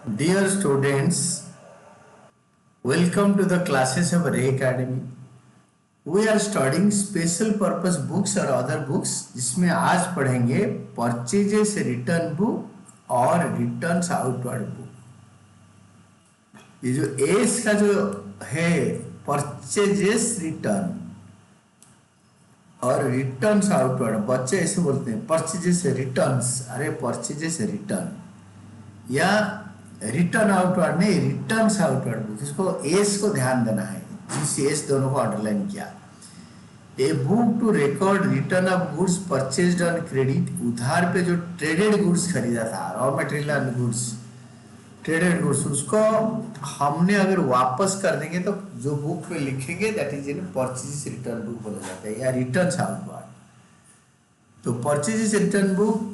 Dear students, welcome to the classes of Ray Academy. We are studying special purpose books और other books जिसमें आज पढ़ेंगे purchases return book और returns outward book. ये जो S का जो है परचेजेस रिटर्न और रिटर्न्स आउटवर्ड, बच्चे ऐसे बोलते हैं परचेजेस रिटर्न्स, अरे परचेजेस रिटर्न या रिटर्न आउटवर्ड नहीं, रिटर्न्स आउटवर्ड बुक। इसको एस को ध्यान देना है, जिस एस दोनों को अंडरलाइन किया। A book to record return of goods purchased on credit, उधार पे जो ट्रेडेड गुड्स खरीदा था, raw material and goods, traded goods, उसको हमने अगर वापस कर देंगे तो जो बुक में लिखेंगे that is in purchase return book बोला जाता है या रिटर्न्स आउटवर्ड। तो purchase return book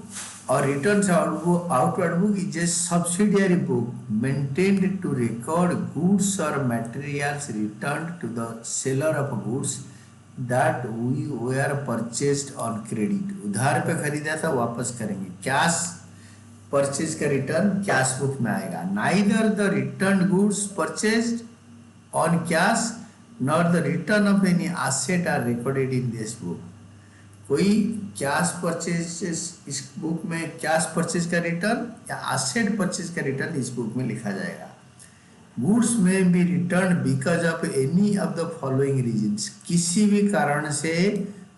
or returns outward book is a subsidiary book maintained to record goods or materials returned to the seller of goods that we were purchased on credit। उधार पे खरीदा था वापस करेंगे। Cash purchase का return cash book में आएगा। Neither the returned goods purchased on cash nor the return of any asset are recorded in this book। कोई कैश परचेज इस बुक में, कैश परचेज का रिटर्न या एसेट परचेज का return इस बुक में लिखा जाएगा। गुड्स में be return because of any of the following reasons, किसी भी कारण से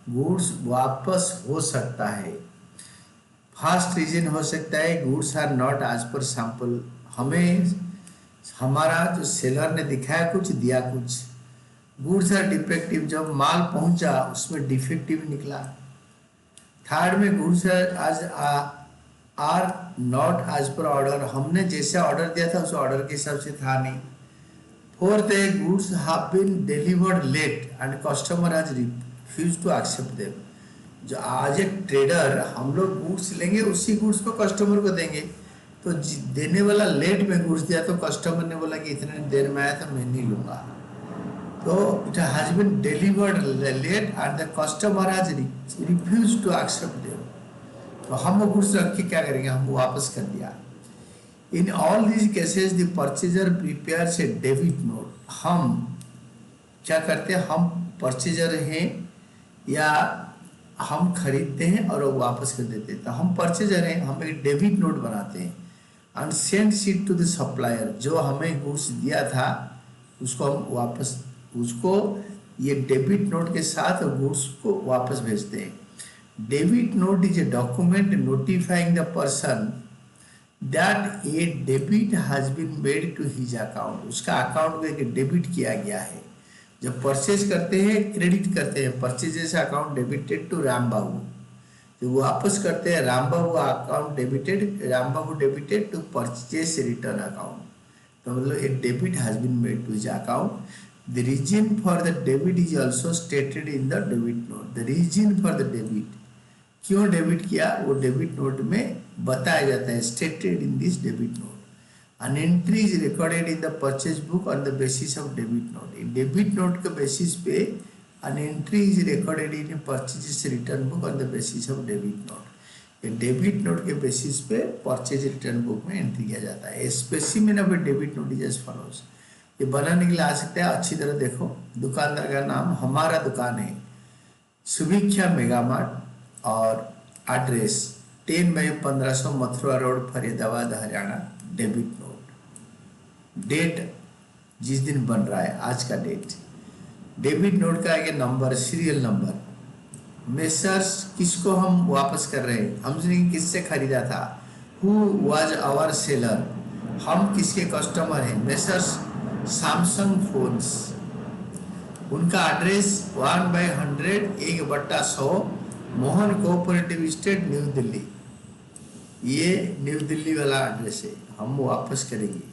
गुड्स वापस हो सकता है। फर्स्ट रीजन हो सकता है goods are not as per sample, हमें हमारा जो सेलर ने दिखाया कुछ, दिया कुछ। गुड्स आर डिफेक्टिव, जब माल पहुंचा उसमें डिफेक्टिव निकला। थर्ड में goods are not as per order, हमने जैसे ऑर्डर दिया था उस ऑर्डर के हिसाब से था नहीं। फोर्थ है goods have been delivered late and customer has refuse to accept them. जो आज एक ट्रेडर, हम लोग गुड्स लेंगे उसी गुड्स को कस्टमर को देंगे, तो देने वाला लेट में गुड्स दिया तो कस्टमर ने बोला कि इतने देर में आया तो मैं नहीं लूंगा। तो it has been delivered late and the customer has refused to accept them। तो हम वो गुड्स रख के क्या करेंगे, हम वापस कर दिया। In all these cases the purchaser prepares a debit note। हम क्या करते हैं, हम परचेजर हैं या हम खरीदते हैं और वो वापस कर देते हैं, तो हम परचेजर हैं, हम एक डेबिट नोट बनाते हैं and send it to the supplier। जो हमें गुड्स दिया था उसको हम वापस, उसको ये डेबिट नोट के साथ गुड्स को वापस भेजते हैं। Debit note is a document notifying the person that a debit has been made to his account, उसका अकाउंट में एक डेबिट किया गया है। जब परचेज करते हैं, क्रेडिट करते हैं, purchases account debited to Ram Babu, जब वापस करते हैं Ram Babu account debited, Ram Babu debited to purchase return account, तो मतलब a debit has been made to his account. The reason for the debit is also stated in the debit note। The reason for the debit, क्यों debit किया वो debit note में बताया जाता है, stated in this debit note। An entry is recorded in the purchase book on the basis of debit note। In debit note के basis पे an entry is recorded in a purchase return book on the basis of debit note। ये debit note के basis पे purchase return book में entry किया जाता है। Specimen of a debit note is as follows. ये बनाने के लिए आ सकते हैं, अच्छी तरह देखो। दुकानदार का नाम, हमारा दुकान है सुभिक्षा मेगा मार्ट और address 10/1500 Mathura road Faridabad Haryana. Debit note, date जिस दिन बन रहा है आज का डेट। डेबिट नोट का एक नंबर, सीरियल नंबर। मेसर्स, किसको हम वापस कर रहे हैं, हमने किससे खरीदा था, हु वाज आवर सेलर, हम किसके कस्टमर हैं, मेसर्स सैमसंग फोन्स। उनका address 1/100 1/100 Mohan cooperative state new Delhi. ये न्यू दिल्ली वाला एड्रेस है, हम वापस करेंगे।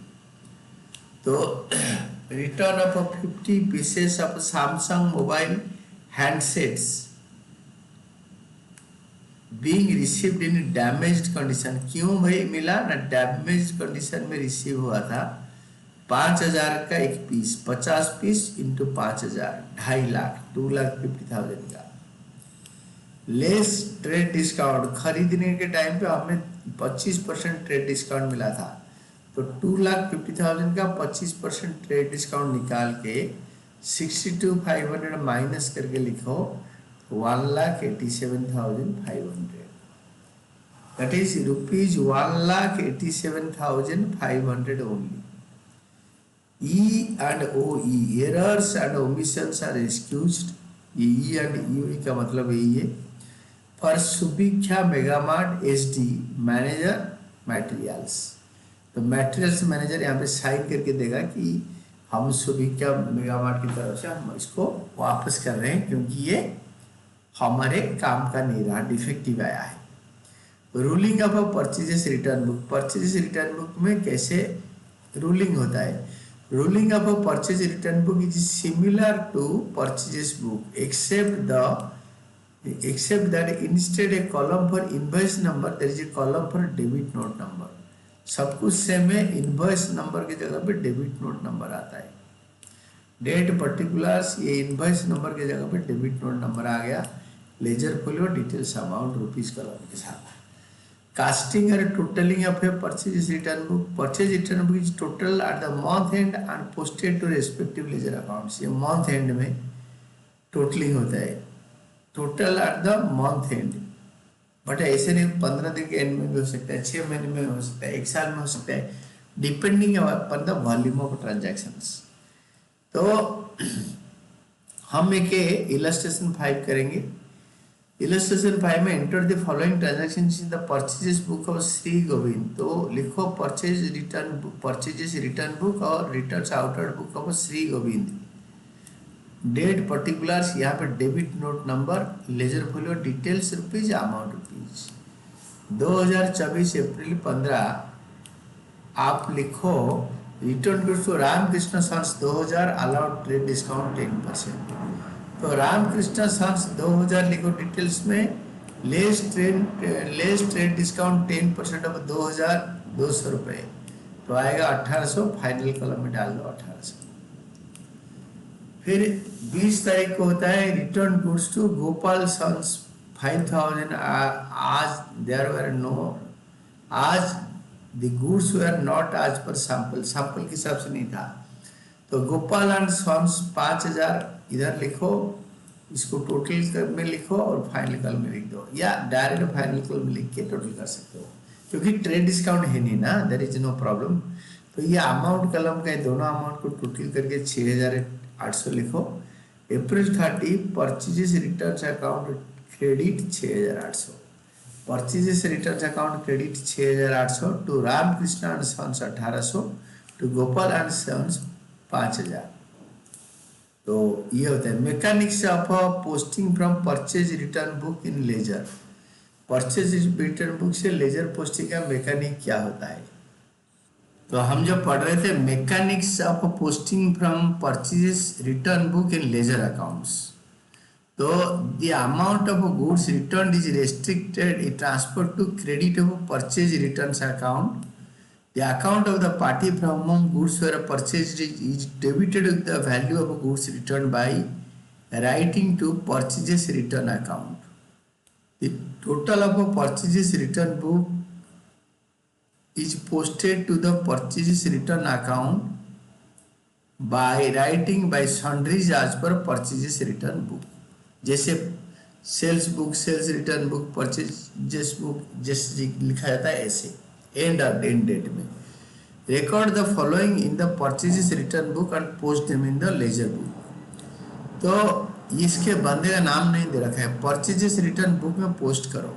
तो return of 50 pieces of Samsung mobile handsets being received in damaged condition. क्यों भाई मिला ना, डैमेज्ड कंडीशन में रिसीव हुआ था। 5000 का एक पीस, 50 पीस इंटू 5000, 2.5 लाख, 2,50,000 का। लेस ट्रेड डिस्काउंट, खरीदने के टाइम पे हमें 25% ट्रेड डिस्काउंट मिला था, तो 2,50,000 का 25% ट्रेड डिस्काउंट निकाल के 62,500 माइनस करके लिखो 1,87,500। That is rupees 1,87,500 only. E and OE errors and omissions are excused। ये E and EOE का मतलब यही है। For Subhiksha Megamart SD manager materials, तो मटेरियल्स मैनेजर यहाँ पे साइन करके देगा कि हम सुभिक्षा मेगामार्ट की तरफ से हम इसको वापस कर रहे हैं क्योंकि ये हमारे काम का नहीं रहा, डिफेक्टिव आया है। Ruling of purchases return book, purchases return book में कैसे रूलिंग होता है? Ruling of a purchase return book is similar to purchase book except that instead a column for invoice number there is a column for debit note number। सब कुछ same है, invoice number की जगह पे debit note number आता है। Date particulars, ये invoice number की जगह पे डेबिट नोट नंबर आ गया। Laser folio details amount rupees column के साथ। Casting or totaling of a purchase return book, purchase return book is total at the month end and posted to respective ledger accounts। ये month end में totalling होता है, total at the month and. But ऐसे नहीं 15 दिन के and में भी हो सकता है, 6 महीने में हो सकता है, 1 साल में हो सकता है, depending upon the volume of transactions. तो हम एक इलस्ट्रेशन 5 करेंगे। इलस्ट्रेशन 5 में enter the following transactions in the purchases book of Shri Govind. तो लिखो परचेजेस रिटर्न बुक और returns outward book of Shri Govind. Date particulars, यहाँ पे debit note number, ledger folio details rupees, amount rupees. 2024 April 15 आप लिखो return goods to Ramkrishna sons 2000 allowed trade discount 10%। तो Ramakrishna sons 2000 लिखो details में, लेस ट्रेड डिस्काउंट 10% ऑफ 2,200 रुपये, तो आएगा 1,800। फाइनल कॉलम में डाल दो 1,800। फिर 20 तारीख को होता है return goods to Gopal sons 5,000। आज there were no, as the goods were not as per sample के हिसाब से नहीं था। तो गोपाल एंड सन्स 5,000 इधर लिखो, इसको टोटल में लिखो और फाइनल कॉलम में लिख दो, या डायरेक्ट फाइनल कॉलम में लिख के टोटल कर सकते हो क्योंकि ट्रेड डिस्काउंट है नहीं ना, देयर इज नो प्रॉब्लम। तो ये अमाउंट कॉलम का दोनों अमाउंट को टोटल करके 6,800 लिखो। April 30 purchases returns account credit 6,800, purchases returns account credit 6,800 to Ramkrishna and sons 1,800 to Gopal and sons 5,000। तो ये होता है mechanics of posting from purchase return book in ledger. Purchase return book से लेजर पोस्टिंग का mechanic क्या होता है? तो हम जो पढ़ रहे थे mechanics of posting from purchase return book in ledger accounts. तो the amount of goods return is restricted, it transfer to credit of purchase returns account. The account of the party from whom goods were purchased is debited with the value of goods returned by writing to purchases return account। The total of a purchases return book is posted to the purchases return account by writing by sundries as per purchases return book। जैसे sales book, sales return book, purchases book जैसे लिखा जाता है ऐसे end date में। Record the following in the purchases return book and post them in the ledger book. तो इसके बंदे का नाम नहीं दे रखा है, परचेजेस रिटर्न बुक में पोस्ट करो।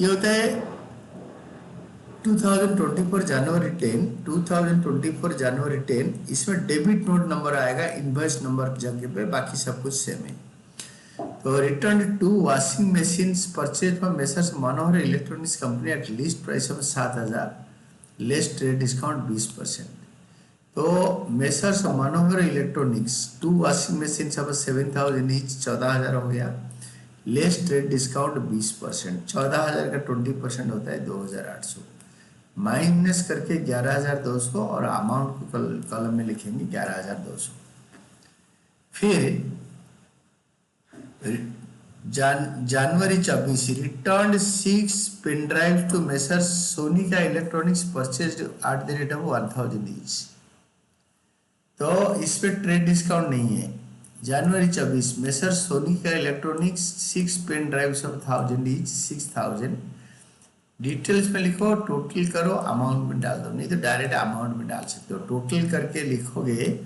ये होता है 2024 जनवरी 10, इसमें डेबिट नोट नंबर आएगा, इनवॉइस नंबर जगह पे, बाकी सब कुछ सेम है। तो return two washing machines purchase from messrs Manohar electronics company at list price of 7,000, less trade discount 20%। तो messrs Manohar electronics 2 washing machine of 7,000 each 14,000 हो गया, लेस ट्रेड डिस्काउंट 20%। 14,000 का 20% होता है 2,800, माइनस करके 11,200 और अमाउंट को कॉलम में लिखेंगे 11,200। फिर जनवरी 24 return 6 pen drive to messrs Sonika electronics purchased at the rate of 1000 each. तो इस पे ट्रेड डिस्काउंट नहीं है। जनवरी 24 messrs Sonika electronics 6 pen drives of 1000 each 6000। Details में लिखो, टोटल करो, अमाउंट में डाल दो, नहीं तो डायरेक्ट अमाउंट में डाल सकते हो। टोटल करके लिखोगे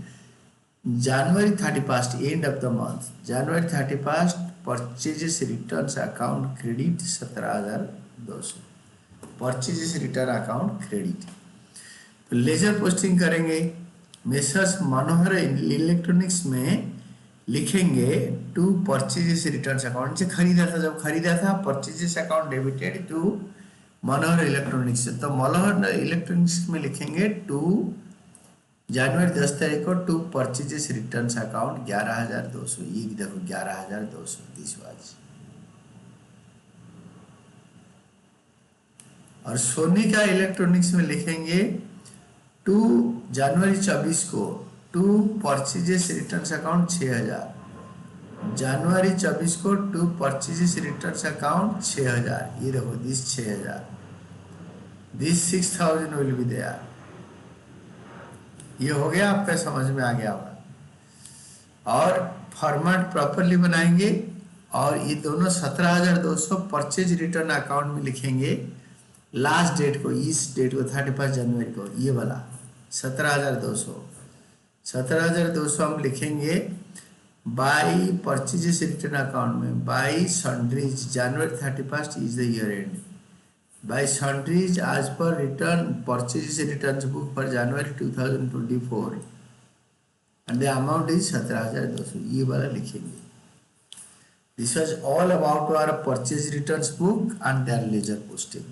जनवरी 31 end of the month, January 31 purchases returns account credit 17,200, purchases return account credit. तो लेजर पोस्टिंग करेंगे मेसर्स मनोहर इलेक्ट्रॉनिक्स में लिखेंगे टू परचेजेस रिटर्न्स अकाउंट से खरीदा था, जब खरीदा था purchases account debited to Manohar electronics से, तो मनोहर इलेक्ट्रॉनिक्स में लिखेंगे टू जनवरी 10 तारीख को टू परचेजेस रिटर्न्स अकाउंट 11,200। ये देखो 11,200 दिस वाज। और सोनिका इलेक्ट्रॉनिक्स में लिखेंगे टू जनवरी 24 को टू परचेजेस रिटर्न्स अकाउंट 6,000, जनवरी 24 को टू परचेजेस रिटर्न्स अकाउंट 6,000। ये देखो this 6,000, this 6,000 will be there. ये हो गया, आपका समझ में आ गया होगा। और फॉर्मेट प्रॉपरली बनाएंगे और ये दोनों 17,200 परचेज रिटर्न अकाउंट में लिखेंगे लास्ट डेट को, इस डेट को 31 जनवरी को, ये वाला 17,200 हम लिखेंगे बाई परचेजेस रिटर्न अकाउंट में बाई सन्ड्रीज जनवरी 31 is the year end, by sundries as per return purchases return book for January 2024 and the amount is 17,200, ये वाला लिखेंगे। This was all about our purchase returns book and their ledger posting.